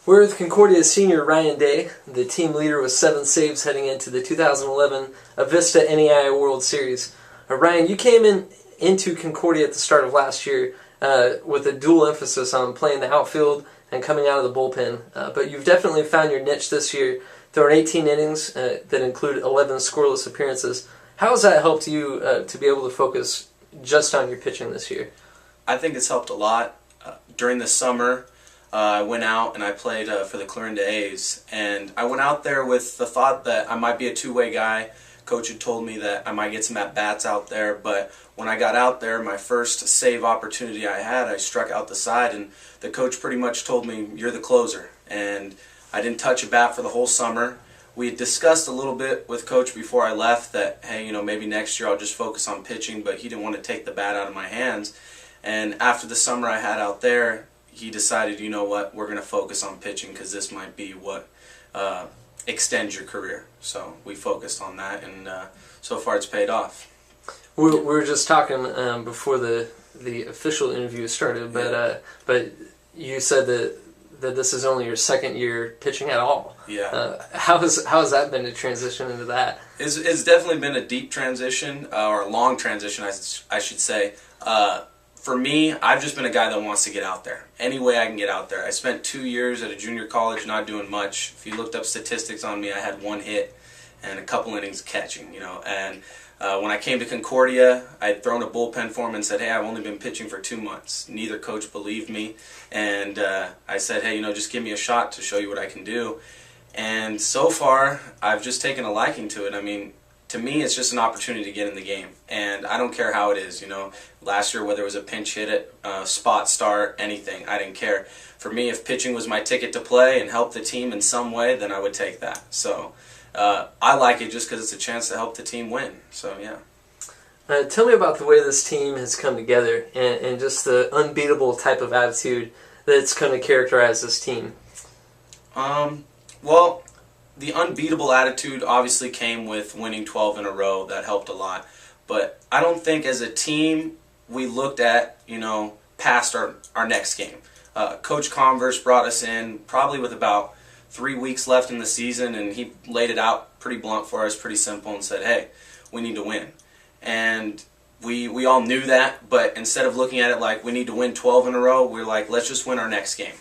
We're with Concordia's senior Ryan Day, the team leader with 7 saves heading into the 2011 Avista-NAIA World Series. Ryan, you came into Concordia at the start of last year with a dual emphasis on playing the outfield and coming out of the bullpen, but you've definitely found your niche this year, throwing 18 innings that include 11 scoreless appearances. How has that helped you to be able to focus just on your pitching this year? I think it's helped a lot. During the summer, I went out and I played for the Concordia A's, and I went out there with the thought that I might be a two-way guy. Coach had told me that I might get some at-bats out there, but when I got out there, my first save opportunity I had, I struck out the side, and the coach pretty much told me, "You're the closer." And I didn't touch a bat for the whole summer. We had discussed a little bit with Coach before I left that, hey, maybe next year I'll just focus on pitching, but he didn't want to take the bat out of my hands. And after the summer I had out there, he decided, you know what, we're going to focus on pitching because this might be what extends your career. So we focused on that, and so far it's paid off. We were just talking before the official interview started, but you said that this is only your second year pitching at all. Yeah. How has that been to transition into that? It's definitely been a deep transition, or a long transition, I should say. For me, I've just been a guy that wants to get out there. Any way I can get out there. I spent 2 years at a junior college not doing much. If you looked up statistics on me, I had 1 hit and a couple innings catching, And when I came to Concordia, I had thrown a bullpen for him and said, hey, I've only been pitching for 2 months. Neither coach believed me. And I said, hey, just give me a shot to show you what I can do. And so far, I've just taken a liking to it. I mean, to me, it's just an opportunity to get in the game, and I don't care how it is. Last year, whether it was a pinch hit, spot start, anything, I didn't care. For me, if pitching was my ticket to play and help the team in some way, then I would take that. So I like it just because it's a chance to help the team win. So yeah. Tell me about the way this team has come together and just the unbeatable type of attitude that's come to characterize this team. Well, the unbeatable attitude obviously came with winning 12 in a row. That helped a lot. But I don't think as a team we looked at, past our next game. Coach Converse brought us in probably with about 3 weeks left in the season, and he laid it out pretty blunt for us, pretty simple, and said, hey, we need to win. And we all knew that, but instead of looking at it like we need to win 12 in a row, we're like, let's just win our next game.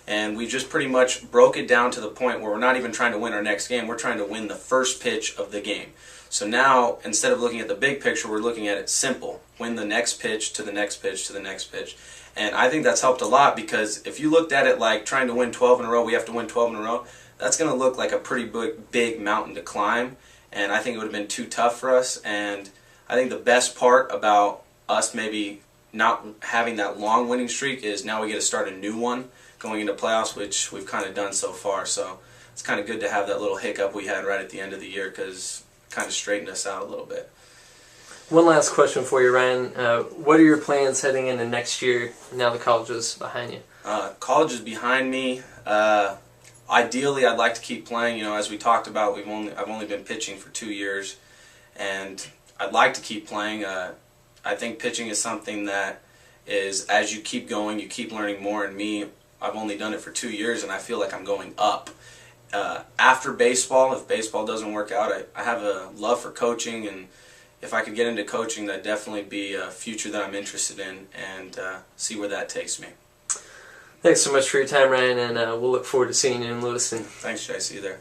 And we just pretty much broke it down to the point where we're not even trying to win our next game, we're trying to win the first pitch of the game. So now, instead of looking at the big picture, we're looking at it simple. Win the next pitch to the next pitch to the next pitch. And I think that's helped a lot, because if you looked at it like trying to win 12 in a row, we have to win 12 in a row, that's going to look like a pretty big mountain to climb. And I think it would have been too tough for us. And I think the best part about us maybe not having that long winning streak is now we get to start a new one going into playoffs, which we've kind of done so far. So it's kind of good to have that little hiccup we had right at the end of the year, because it kind of straightened us out a little bit. One last question for you, Ryan. What are your plans heading into next year now the college is behind you? College is behind me. Ideally, I'd like to keep playing. As we talked about, I've only been pitching for 2 years, and I'd like to keep playing. I think pitching is something that is, as you keep going, you keep learning more. And me, I've only done it for 2 years, and I feel like I'm going up. After baseball, if baseball doesn't work out, I have a love for coaching, and if I could get into coaching, that'd definitely be a future that I'm interested in, and see where that takes me. Thanks so much for your time, Ryan, and we'll look forward to seeing you in Lewiston. Thanks, Jay. See you there.